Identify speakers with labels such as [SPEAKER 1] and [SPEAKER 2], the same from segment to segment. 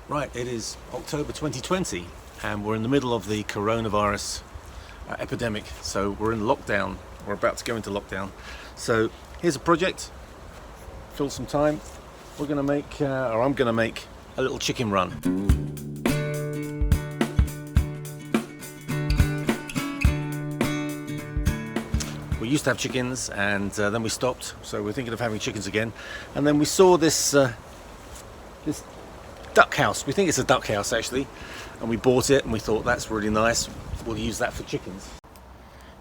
[SPEAKER 1] Right, it is October 2020 and we're in the middle of the coronavirus epidemic, so we're in lockdown. We're about to go into lockdown. So here's a project, fill some time. We're going to make, or I'm going to make a little chicken run. We used to have chickens and then we stopped, so we're thinking of having chickens again. And then we saw this this duck house. We think it's a duck house actually, and we bought it and we thought that's really nice. We'll use that for chickens.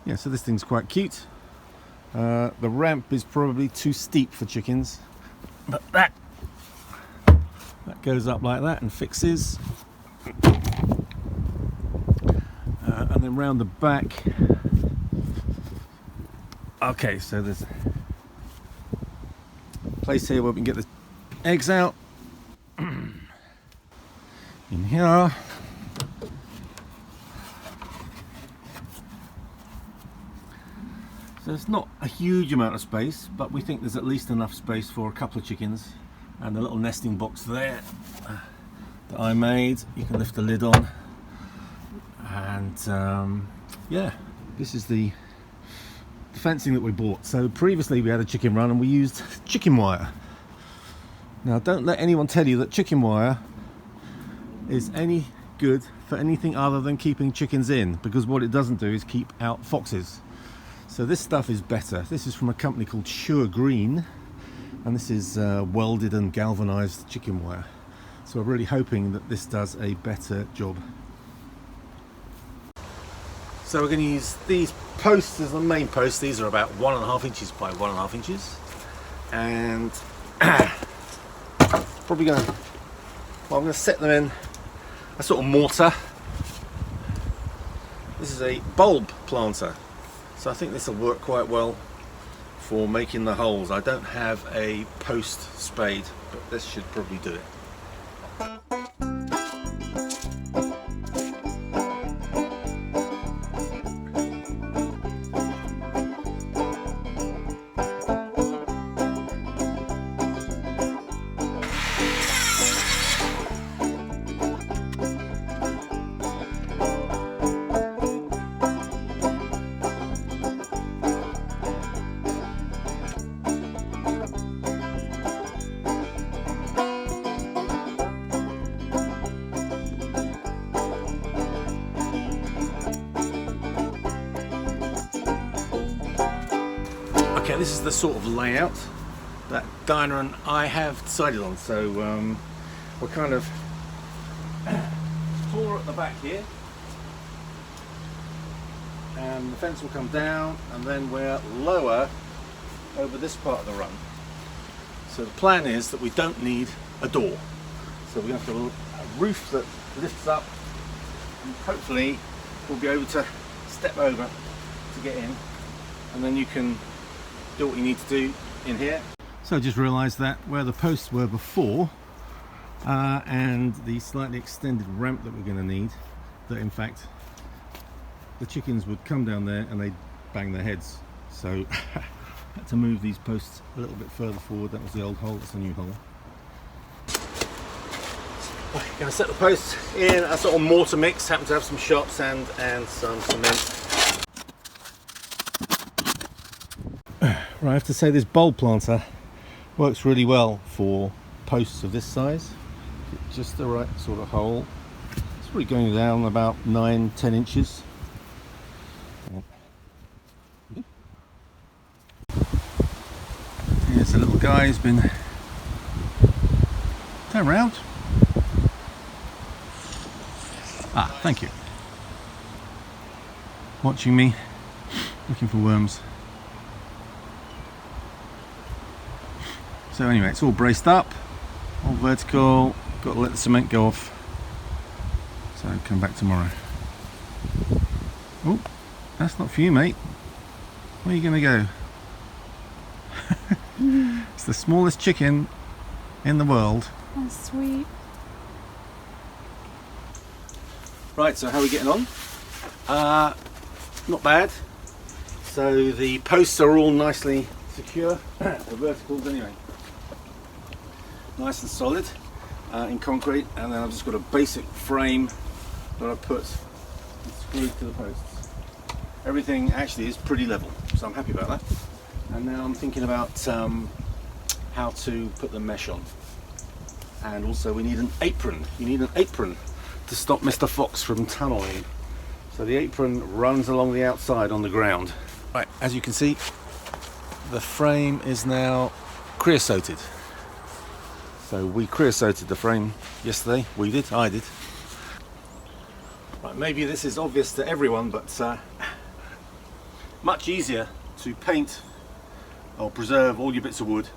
[SPEAKER 1] Yeah, so this thing's quite cute. The ramp is probably too steep for chickens, but that goes up like that and fixes. And then round the back. Okay, so there's a place here where we can get the eggs out. In here. So it's not a huge amount of space, but we think there's at least enough space for a couple of chickens. And the little nesting box there that I made, you can lift the lid on. And yeah, this is the fencing that we bought. So previously we had a chicken run and we used chicken wire. Now don't let anyone tell you that chicken wire is any good for anything other than keeping chickens in, because what it doesn't do is keep out foxes. So this stuff is better. This is from a company called Sure Green, and this is welded and galvanized chicken wire. So I'm really hoping that this does a better job. So we're going to use these posts as the main posts. These are about 1.5 inches by 1.5 inches, and probably going to, well, I'm going to set them in a sort of mortar. This is a bulb planter, so I think this will work quite well for making the holes. I don't have a post spade, but this should probably do it. Okay, this is the sort of layout that Diana and I have decided on. So we're kind of taller at the back here, and the fence will come down, and then we're lower over this part of the run. So the plan is that we don't need a door. So we have a roof that lifts up, and hopefully we'll be able to step over to get in, and then you can do what you need to do in here. So I just realised that where the posts were before and the slightly extended ramp that we're going to need, that in fact the chickens would come down there and they'd bang their heads. So I had to move these posts a little bit further forward. That was the old hole, that's the new hole. I'm going to set the posts in a sort of mortar mix. Happen to have some shops and some cement. Right, I have to say this bulb planter works really well for posts of this size. Just the right sort of hole. It's probably going down about 9-10 inches. Here's a little guy who's been... Turn around. Ah, thank you. Watching me, looking for worms. So anyway, it's all braced up, all vertical, got to let the cement go off. So come back tomorrow. Oh, that's not for you, mate. Where are you going to go? It's the smallest chicken in the world.
[SPEAKER 2] That's sweet.
[SPEAKER 1] Right, so how are we getting on? Not bad. So the posts are all nicely secure, the verticals anyway. Nice and solid. in concrete, and then I've just got a basic frame that I put screwed to the posts. Everything actually is pretty level, so I'm happy about that. And now I'm thinking about how to put the mesh on. And also we need an apron. You need an apron to stop Mr. Fox from tunneling. So the apron runs along the outside on the ground. Right, as you can see, the frame is now creosoted. So we creosoted the frame yesterday. We did, I did. Right, maybe this is obvious to everyone, but much easier to paint or preserve all your bits of wood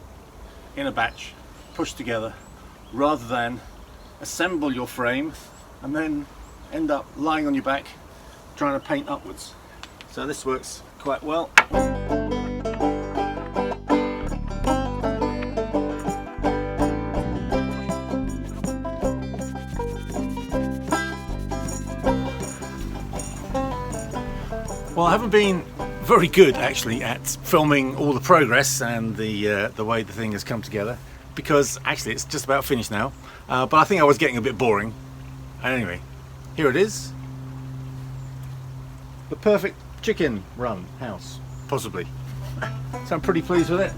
[SPEAKER 1] in a batch, pushed together, rather than assemble your frame and then end up lying on your back trying to paint upwards. So this works quite well. Well, I haven't been very good actually at filming all the progress and the way the thing has come together, because actually it's just about finished now, but I think I was getting a bit boring. And anyway, here it is, the perfect chicken run house, possibly. So I'm pretty pleased with it.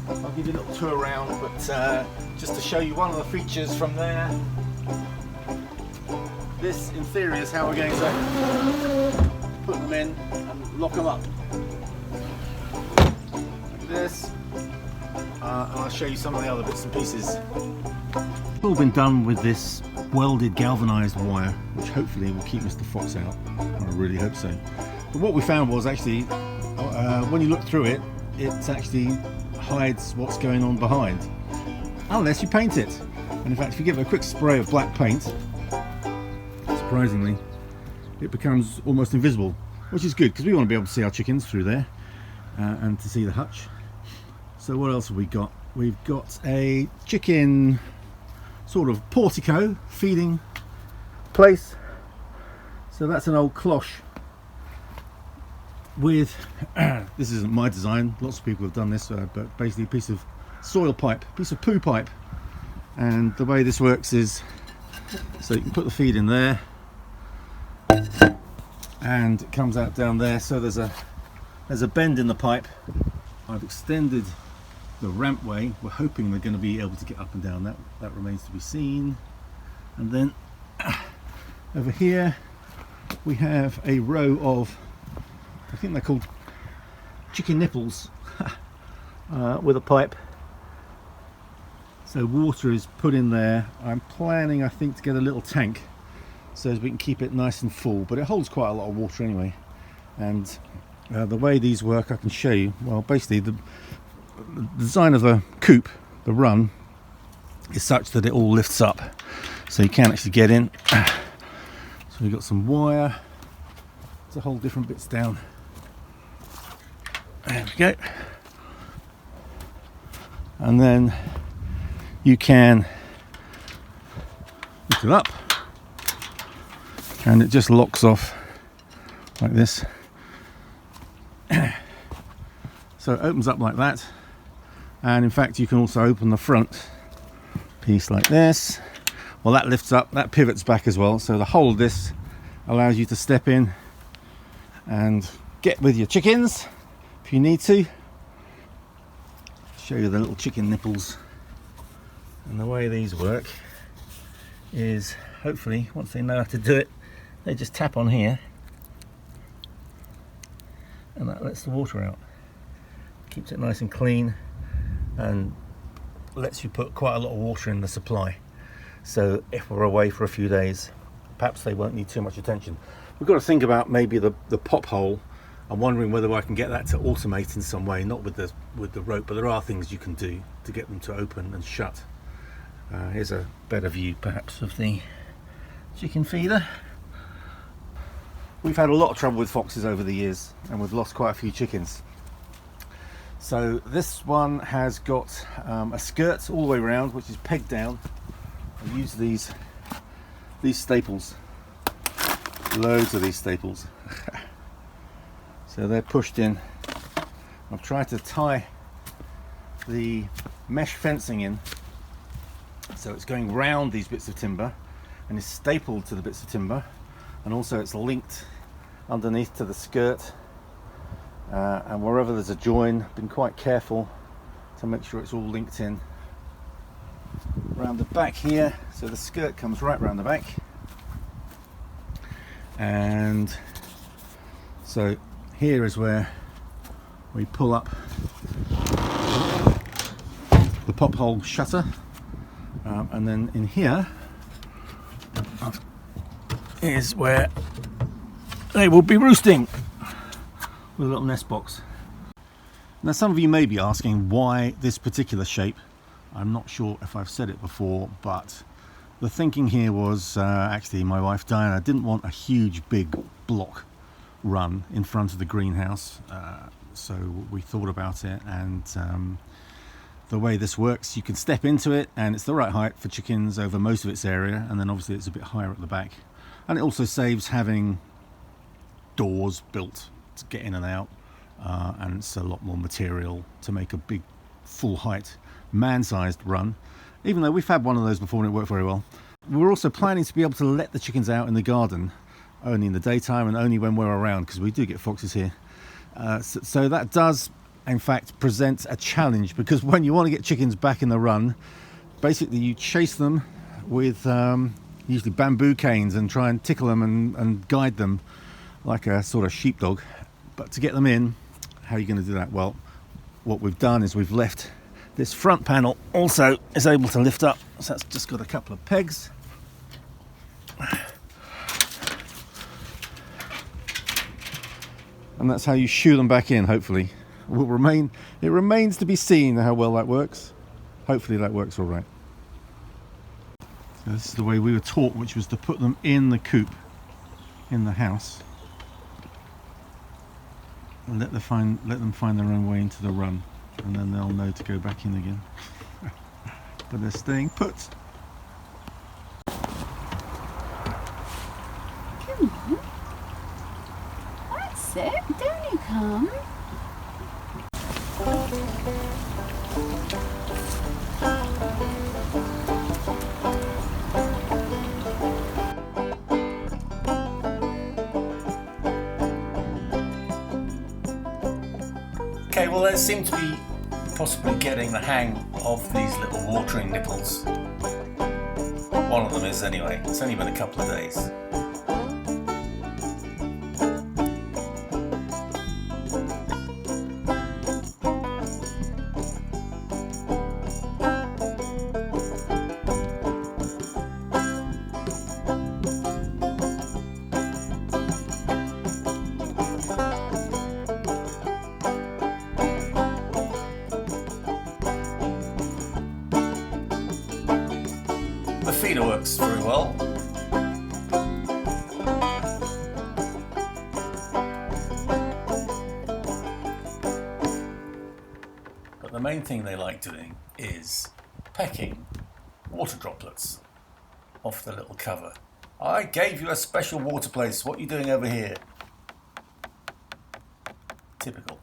[SPEAKER 1] I'll give you a little tour around, but just to show you one of the features from there. This in theory is how we're going to put them in and lock them up. Like this. And I'll show you some of the other bits and pieces. It's all been done with this welded galvanized wire, which hopefully will keep Mr. Fox out. I really hope so. But what we found was actually, when you look through it, it actually hides what's going on behind, unless you paint it. And in fact, if you give it a quick spray of black paint, surprisingly, it becomes almost invisible, which is good because we want to be able to see our chickens through there and to see the hutch. So what else have we got? We've got a chicken sort of portico feeding place. So that's an old cloche with, this isn't my design, lots of people have done this, but basically a piece of soil pipe, piece of poo pipe. And the way this works is, so you can put the feed in there and it comes out down there. So there's a bend in the pipe. I've extended the rampway. We're hoping they're going to be able to get up and down. That remains to be seen. And then over here we have a row of, I think they're called chicken nipples, with a pipe. So water is put in there. I'm planning, I think, to get a little tank so as we can keep it nice and full, but it holds quite a lot of water anyway. And the way these work, I can show you. Well, basically the design of the coop, the run, is such that it all lifts up, so you can actually get in. So we've got some wire to hold different bits down. There we go. And then you can lift it up and it just locks off like this. So it opens up like that, and in fact you can also open the front piece like this. Well, that lifts up, that pivots back as well, so the whole of this allows you to step in and get with your chickens if you need to. Show you the little chicken nipples. And the way these work is, hopefully once they know how to do it, they just tap on here and that lets the water out. Keeps it nice and clean and lets you put quite a lot of water in the supply. So if we're away for a few days, perhaps they won't need too much attention. We've got to think about maybe the pop hole. I'm wondering whether I can get that to automate in some way, not with the rope, but there are things you can do to get them to open and shut. Here's a better view perhaps of the chicken feeder. We've had a lot of trouble with foxes over the years and we've lost quite a few chickens. So this one has got a skirt all the way around, which is pegged down. I use these staples, loads of these staples. So they're pushed in. I've tried to tie the mesh fencing in So it's going round these bits of timber and is stapled to the bits of timber, and also it's linked underneath to the skirt, and wherever there's a join, been quite careful to make sure it's all linked in around the back here. So the skirt comes right round the back, and so here is where we pull up the pop hole shutter, and then in here is where they will be roosting with a little nest box. Now some of you may be asking why this particular shape. I'm not sure if I've said it before, but the thinking here was actually my wife Diana didn't want a huge big block run in front of the greenhouse, so we thought about it, and the way this works, you can step into it and it's the right height for chickens over most of its area, and then obviously it's a bit higher at the back, and it also saves having doors built to get in and out, and it's a lot more material to make a big full height man-sized run, even though we've had one of those before and it worked very well. We're also planning to be able to let the chickens out in the garden only in the daytime and only when we're around, because we do get foxes here. So that does in fact present a challenge, because when you want to get chickens back in the run, basically you chase them with usually bamboo canes and try and tickle them and guide them like a sort of sheepdog. But to get them in, how are you going to do that? Well, what we've done is we've left this front panel also is able to lift up, so that's just got a couple of pegs. And that's how you shoo them back in, hopefully. It remains to be seen how well that works. Hopefully that works all right. So this is the way we were taught, which was to put them in the coop in the house and let them find their own way into the run, and then they'll know to go back in again. But they're staying put.
[SPEAKER 2] Come on. That's it. Down you come.
[SPEAKER 1] Okay, well they seem to be possibly getting the hang of these little watering nipples. One of them is anyway. It's only been a couple of days. The feeder works very well. But the main thing they like doing is pecking water droplets off the little cover. I gave you a special water place. What are you doing over here? Typical.